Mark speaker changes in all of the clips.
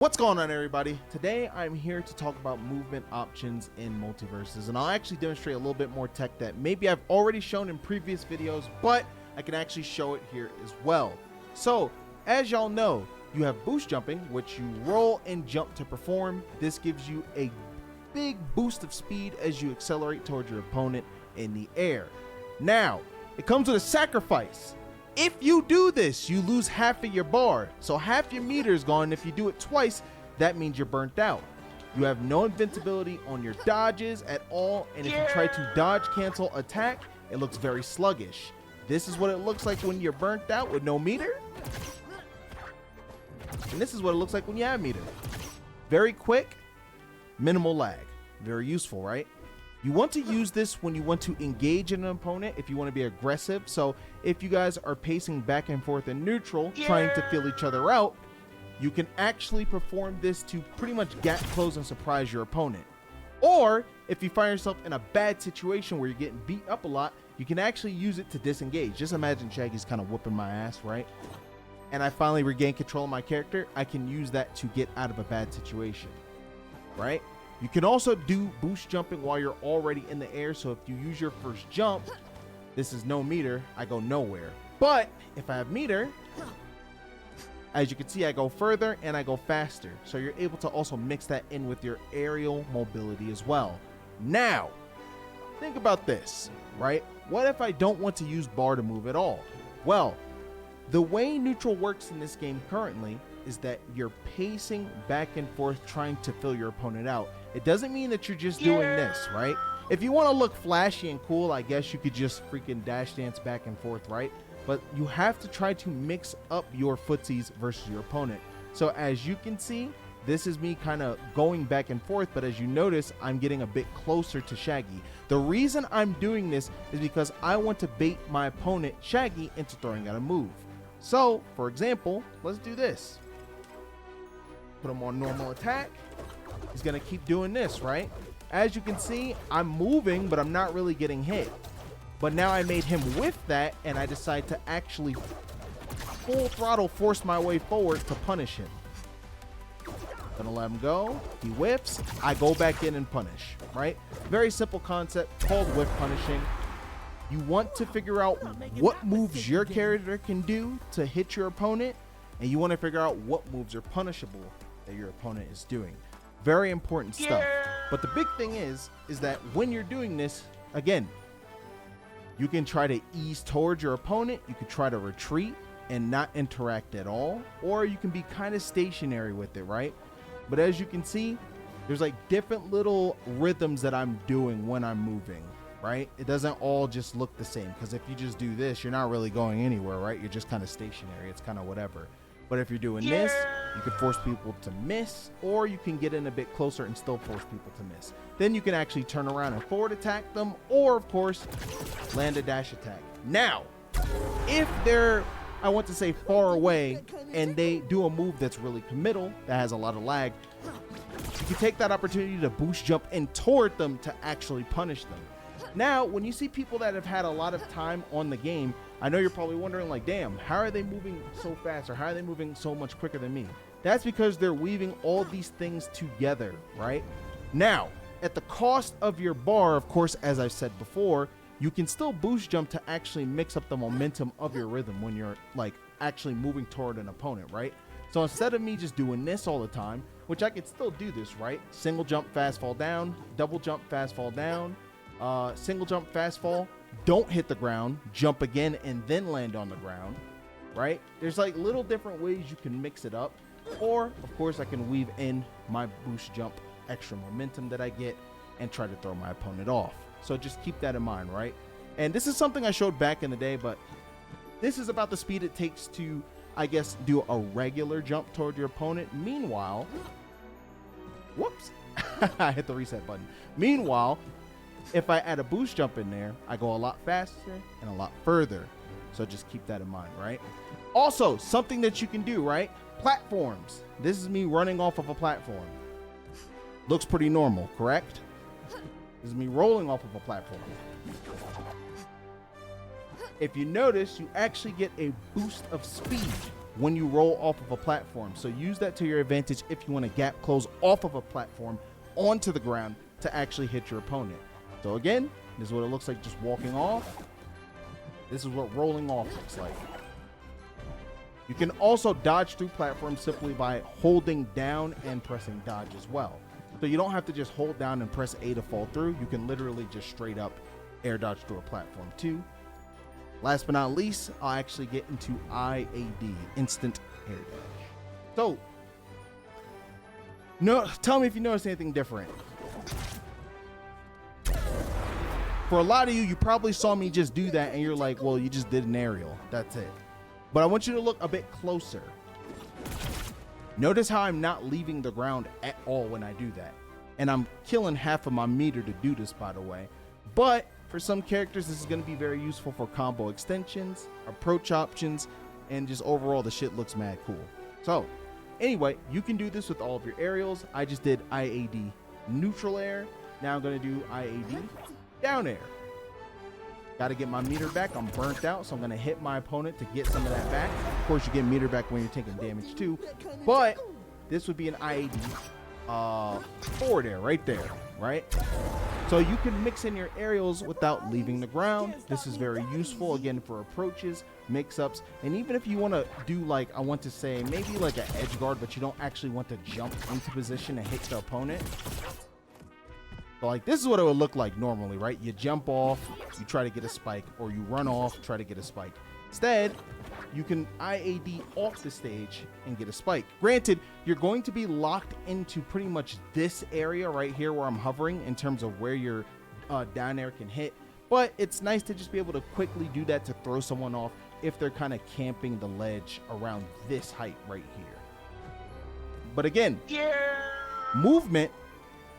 Speaker 1: What's going on, everybody? Today I'm here to talk about movement options in MultiVersus, and I'll actually demonstrate a little bit more tech that maybe I've already shown in previous videos, but I can actually show it here as well. So as y'all know, you have boost jumping, which you roll and jump to perform. This gives you a big boost of speed as you accelerate towards your opponent in the air. Now it comes with a sacrifice. If you do this, you lose half of your bar, so half your meter is gone. If you do it twice, that means you're burnt out. You have no invincibility on your dodges at all, and if you try to dodge cancel attack, it looks very sluggish. This is what it looks like when you're burnt out with no meter, and this is what it looks like when you have meter. Very quick, minimal lag, very useful, right? You want to use this when you want to engage an opponent, if you want to be aggressive. So if you guys are pacing back and forth in neutral, trying to feel each other out, you can actually perform this to pretty much gap close and surprise your opponent. Or if you find yourself in a bad situation where you're getting beat up a lot, you can actually use it to disengage. Just imagine Shaggy's kind of whooping my ass, right? And I finally regain control of my character. I can use that to get out of a bad situation, right? You can also do boost jumping while you're already in the air. So if you use your first jump, this is no meter, I go nowhere. But if I have meter, as you can see, I go further and I go faster. So you're able to also mix that in with your aerial mobility as well. Now, think about this, right? What if I don't want to use bar to move at all? Well, the way neutral works in this game currently is that you're pacing back and forth trying to fill your opponent out. It doesn't mean that you're just doing this, right? If you want to look flashy and cool, I guess you could just freaking dash dance back and forth, right? But you have to try to mix up your footsies versus your opponent. So as you can see, this is me kind of going back and forth, but as you notice, I'm getting a bit closer to Shaggy. The reason I'm doing this is because I want to bait my opponent, Shaggy, into throwing out a move. So, for example, let's do this. Put him on normal attack. He's gonna keep doing this, right? As you can see, I'm moving, but I'm not really getting hit. But now I made him whiff that, and I decide to actually full throttle force my way forward to punish him. Gonna let him go. He whiffs. I go back in and punish, right? Very simple concept called whiff punishing. You want to figure out what moves your character can do to hit your opponent, and you want to figure out what moves are punishable that your opponent is doing. Very important stuff. But the big thing is that when you're doing this, again, you can try to ease towards your opponent, you could try to retreat and not interact at all, or you can be kind of stationary with it, right? But as you can see, there's like different little rhythms that I'm doing when I'm moving, right? It doesn't all just look the same, because if you just do this, you're not really going anywhere, right? You're just kind of stationary. It's kind of whatever. But if you're doing this, you can force people to miss, or you can get in a bit closer and still force people to miss. Then you can actually turn around and forward attack them, or of course, land a dash attack. Now, if they're, I want to say, far away and they do a move that's really committal, that has a lot of lag, you can take that opportunity to boost jump in toward them to actually punish them. Now, when you see people that have had a lot of time on the game, I know you're probably wondering, like, damn, how are they moving so fast, or how are they moving so much quicker than me? That's because they're weaving all these things together, right? Now, at the cost of your bar, of course, as I've said before, you can still boost jump to actually mix up the momentum of your rhythm when you're like actually moving toward an opponent, right? So instead of me just doing this all the time, which I could still do this, right? Single jump, fast fall down, double jump, fast fall down, single jump, fast fall, don't hit the ground, jump again, and then land on the ground, right? There's like little different ways you can mix it up. Or, of course, I can weave in my boost jump extra momentum that I get and try to throw my opponent off. So just keep that in mind, right? And this is something I showed back in the day, but this is about the speed it takes to, I guess, do a regular jump toward your opponent. Meanwhile, whoops, I hit the reset button. Meanwhile, if I add a boost jump in there, I go a lot faster and a lot further. So just keep that in mind, right? Also, something that you can do, right? Platforms. This is me running off of a platform. Looks pretty normal, correct? This is me rolling off of a platform. If you notice, you actually get a boost of speed when you roll off of a platform. So use that to your advantage if you want to gap close off of a platform onto the ground to actually hit your opponent. So again, this is what it looks like just walking off. This is what rolling off looks like. You can also dodge through platforms simply by holding down and pressing dodge as well. So you don't have to just hold down and press A to fall through. You can literally just straight up air dodge through a platform too. Last but not least, I'll actually get into IAD, instant air dash. So, tell me if you notice anything different. For a lot of you, you probably saw me just do that and you're like, well, you just did an aerial. That's it. But I want you to look a bit closer. Notice how I'm not leaving the ground at all when I do that. And I'm killing half of my meter to do this, by the way. But for some characters, this is going to be very useful for combo extensions, approach options, and just overall the shit looks mad cool. So anyway, you can do this with all of your aerials. I just did IAD neutral air. Now I'm going to do IAD down air. Got to get my meter back. I'm burnt out, so I'm going to hit my opponent to get some of that back. Of course, you get meter back when you're taking damage too. But this would be an IAD forward air right there, right? So you can mix in your aerials without leaving the ground. This is very useful, again, for approaches, mix-ups, and even if you want to do, like, I want to say, maybe like an edge guard, but you don't actually want to jump into position and hit the opponent. So like this is what it would look like normally, right? You jump off, you try to get a spike, or you run off, try to get a spike. Instead, you can IAD off the stage and get a spike. Granted, you're going to be locked into pretty much this area right here where I'm hovering in terms of where your down air can hit. But it's nice to just be able to quickly do that to throw someone off if they're kind of camping the ledge around this height right here. But again, movement,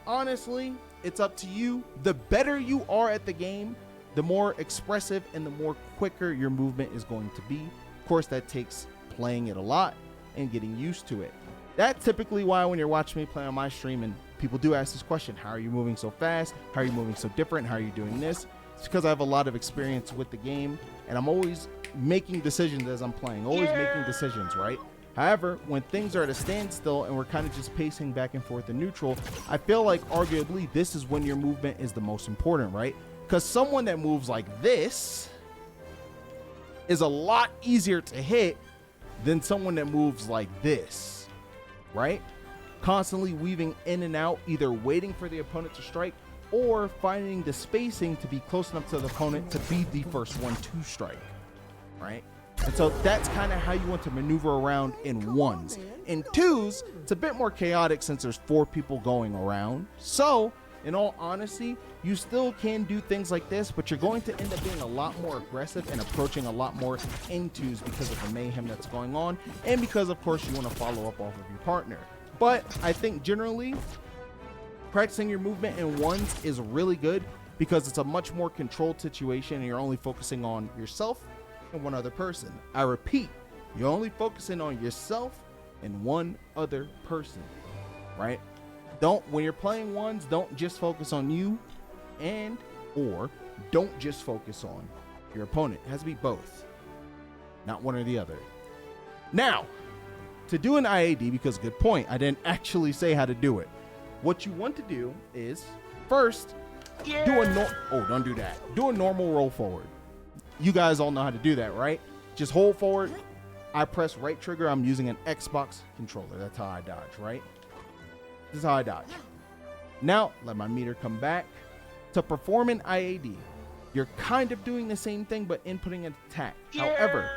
Speaker 1: honestly, it's up to you. The better you are at the game, the more expressive and the more quicker your movement is going to be. Of course, that takes playing it a lot and getting used to it. That's typically why when you're watching me play on my stream and people do ask this question, how are you moving so fast? How are you moving so different? How are you doing this? It's because I have a lot of experience with the game and I'm always making decisions as I'm playing, making decisions, right? However, when things are at a standstill and we're kind of just pacing back and forth in neutral, I feel like arguably this is when your movement is the most important, right? Because someone that moves like this is a lot easier to hit than someone that moves like this, right? Constantly weaving in and out, either waiting for the opponent to strike or finding the spacing to be close enough to the opponent to be the first one to strike, right? And so that's kind of how you want to maneuver around in ones. In twos, it's a bit more chaotic since there's 4 people going around. So, in all honesty, you still can do things like this, but you're going to end up being a lot more aggressive and approaching a lot more in twos because of the mayhem that's going on, and because, of course, you want to follow up off of your partner. But I think generally, practicing your movement in ones is really good because it's a much more controlled situation and you're only focusing on yourself and one other person. I repeat, you're only focusing on yourself and one other person, right? When you're playing ones, don't just focus on you or don't just focus on your opponent. It has to be both, not one or the other. Now, to do an IAD, because good point, I didn't actually say how to do it. What you want to do is first do don't do that. Do a normal roll forward. You guys all know how to do that, right? Just hold forward. I press right trigger. I'm using an Xbox controller. That's how I dodge, right? This is how I dodge. Now, let my meter come back. To perform an IAD, you're kind of doing the same thing, but inputting an attack. However,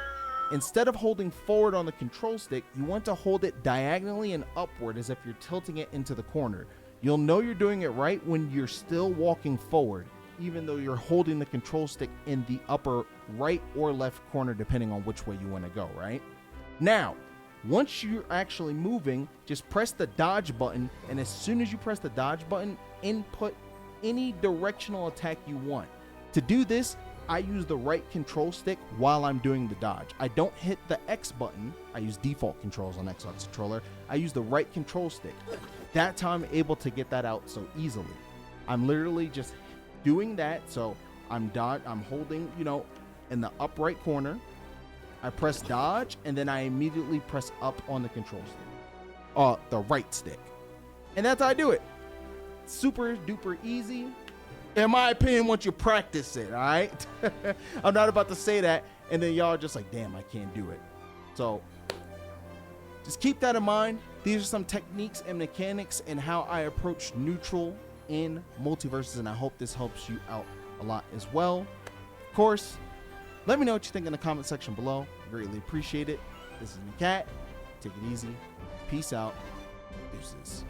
Speaker 1: instead of holding forward on the control stick, you want to hold it diagonally and upward as if you're tilting it into the corner. You'll know you're doing it right when you're still walking forward, even though you're holding the control stick in the upper right or left corner, depending on which way you want to go, right? Now, once you're actually moving, just press the dodge button, and as soon as you press the dodge button, input any directional attack you want. To do this, I use the right control stick while I'm doing the dodge. I don't hit the X button. I use default controls on Xbox controller. I use the right control stick. That's how I'm able to get that out so easily. I'm literally just doing that. So I'm holding, in the upright corner. I press dodge, and then I immediately press up on the control stick, the right stick. And that's how I do it. Super duper easy. In my opinion, once you practice it, all right? I'm not about to say that, and then y'all are just like, damn, I can't do it. So just keep that in mind. These are some techniques and mechanics and how I approach neutral in MultiVersus, and I hope this helps you out a lot as well. Of course, let me know what you think in the comment section below. Greatly appreciate it. This is NAKAT. Take it easy. Peace out. Deuces.